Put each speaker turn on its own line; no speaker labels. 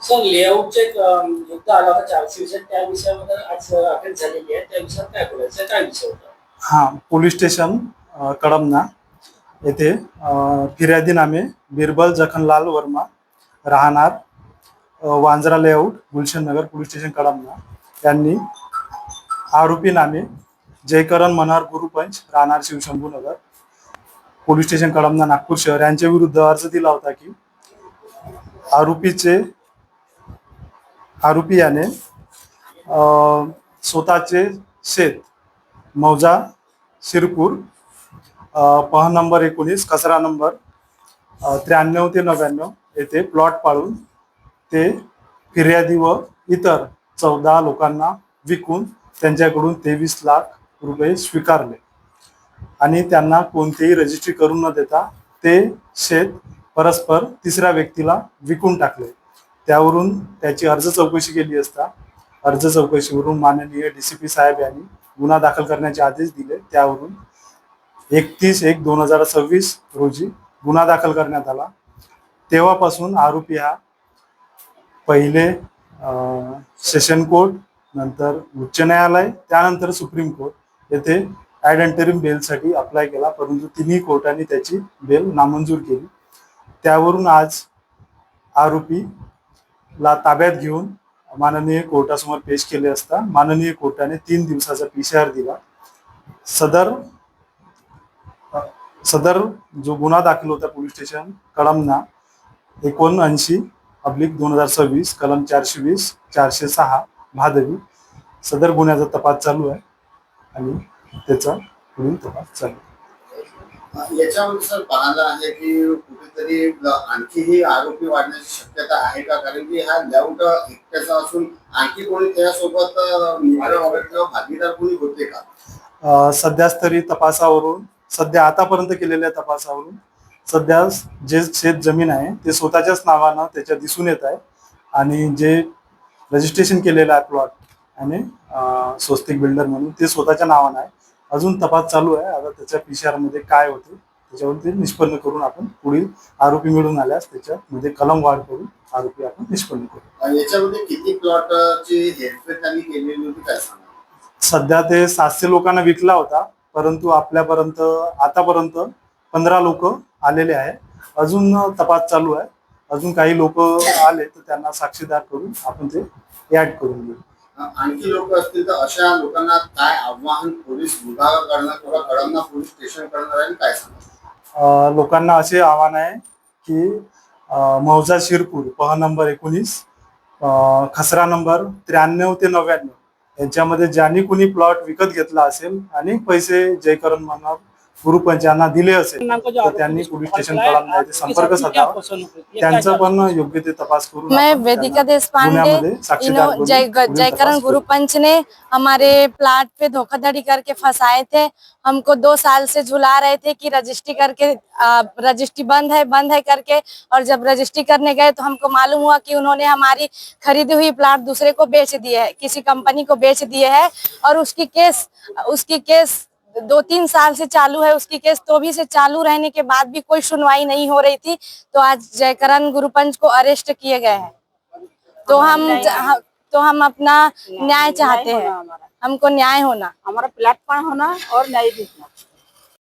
Sir लेआउटचे युद्ध आला होता 400 त्या विषयामध्ये आज अटक झालेली आहे. त्या विषयात काय बोलायचं, काय विषय होता?
हा, पोलीस स्टेशन कळमना येथे फिर्यादी नामे बिरबल जखनलाल वर्मा, राहणार वांजरा लेआउट गुलशन नगर, पोलीस स्टेशन कळमना यांनी आरोपी नामे जयकरण मनोहर गुरुपंच, राहणार शिवशंभू नगर, पोलीस स्टेशन कळमना नागपूर शहर यांच्या विरुद्ध अर्ज दिला होता की आरोपी याने स्वतःचे शेत मौजा शिरपूर पह नंबर 19 कचरा नंबर 93 ते 99 येथे प्लॉट पाळून ते फिर्यादी व इतर 14 लोकांना विकून त्यांच्याकडून 23 लाख रुपये स्वीकारले आणि त्यांना कोणतेही रजिस्ट्री करून न देता ते शेत परस्पर तिसऱ्या व्यक्तीला विकून टाकले. त्यावरून त्याची अर्ज चौकशी केली असता अर्ज चौकशीवरून माननीय DCP साहेब यांनी गुन्हा दाखल करण्याचे आदेश दिले. त्यावरून 31/1/2026 रोजी गुन्हा दाखल करण्यात आला. तेव्हापासून आरोपी हा पहिले सेशन कोर्ट, नंतर उच्च न्यायालय, त्यानंतर सुप्रीम कोर्ट येथे ॲड इंटरिम बेलसाठी अप्लाय केला, परंतु तिन्ही कोर्टाने त्याची बेल नामंजूर केली. त्यावरून आज आरोपीला ताब्यात घेऊन माननीय कोर्टासमोर पेश केले असता माननीय कोर्टाने 3 दिवसाचा PCR दिला. सदर जो गुन्हा दाखल होता पोलीस स्टेशन कळमना 79/2026 कलम 420 406 भादवी, सदर गुन्ह्याचा तपास चालू आहे आणि त्याचा पुढील तपास चालू आहे.
याच्यामध्ये सर पाहायला आहे की कुठेतरी आणखीही आरोपी वाढण्याची शक्यता आहे का? कारण की हा लेआउट एकट्याचा असून आणखी कोणी त्यासोबत मित्र वगैरे किंवा भागीदार कोणी होते का?
सध्याच तरी सध्या आतापर्यंत केलेल्या तपासावरून सध्या जे शेत जमीन आहे ते स्वतःच्याच नावानं त्याच्या दिसून येत आहे आणि जे रजिस्ट्रेशन केलेलं आहे प्लॉट आणि स्वस्तिक बिल्डर म्हणून ते स्वतःच्या नावानं आहे. अजून तपास चालू आहे. आता त्याच्या PCR मध्ये काय होते त्याच्यावर ते निष्पन्न करून आपण पुढील आरोपी मिळून आल्यास त्याच्यामध्ये कलम वाढ करून आरोपी आपण निष्पन्न करू.
याच्यामध्ये किती प्लॉटची हेरफेर त्यांनी केलेली होती काय सांगा?
सध्या ते 700 लोकांना विकला होता, परंतु आपल्यापर्यंत आतापर्यंत 15 लोक आलेले आहे. अजून तपास चालू आहे. अजून काही लोक आले तर त्यांना साक्षीदार करून आपण ते ऍड करून घेऊ.
आणखी लोक असतील तर अशा लोकांना काय आव्हान पोलीस विभागाकडनं किंवा कळमना पोलीस स्टेशन कडनं राहील काय सांगा?
लोकांना असे आव्हान आहे की मौजा शिरपूर पह नंबर 19 खसरा नंबर 93 ते 99 यांच्यामध्ये ज्यांनी कुणी प्लॉट विकत घेतला असेल आणि पैसे जयकरण मनोहर गुरुपंच यांना दिले असेल तर त्यांनी पोलीस स्टेशन कळमना येथे संपर्क साधावा. त्यांचा पण योग्य ते तपास करून
मैं वेदिका देशपांडे, जयकरण गुरुपंच ने हमारे प्लाट पे धोखाधड़ी करके फंसाए थे. हमको 2 साल से झुला रहे थे कि रजिस्ट्री बंद है करके, और जब रजिस्ट्री करने गए तो हमको मालूम हुआ कि उन्होंने हमारी खरीदी हुई प्लाट दूसरे को बेच दिए है, किसी कंपनी को बेच दिए है. और उसकी केस 2-3 साल से चालू है. उसकी केस तो भी से चालू रहने के बाद भी कोई सुनवाई नहीं हो रही थी. तो आज जयकरण गुरुपंच को अरेस्ट किए गए हैं. तो हम अपना न्याय चाहते हैं. हमको न्याय होना,
हमारा प्लेटफॉर्म होना और न्याय दिखना.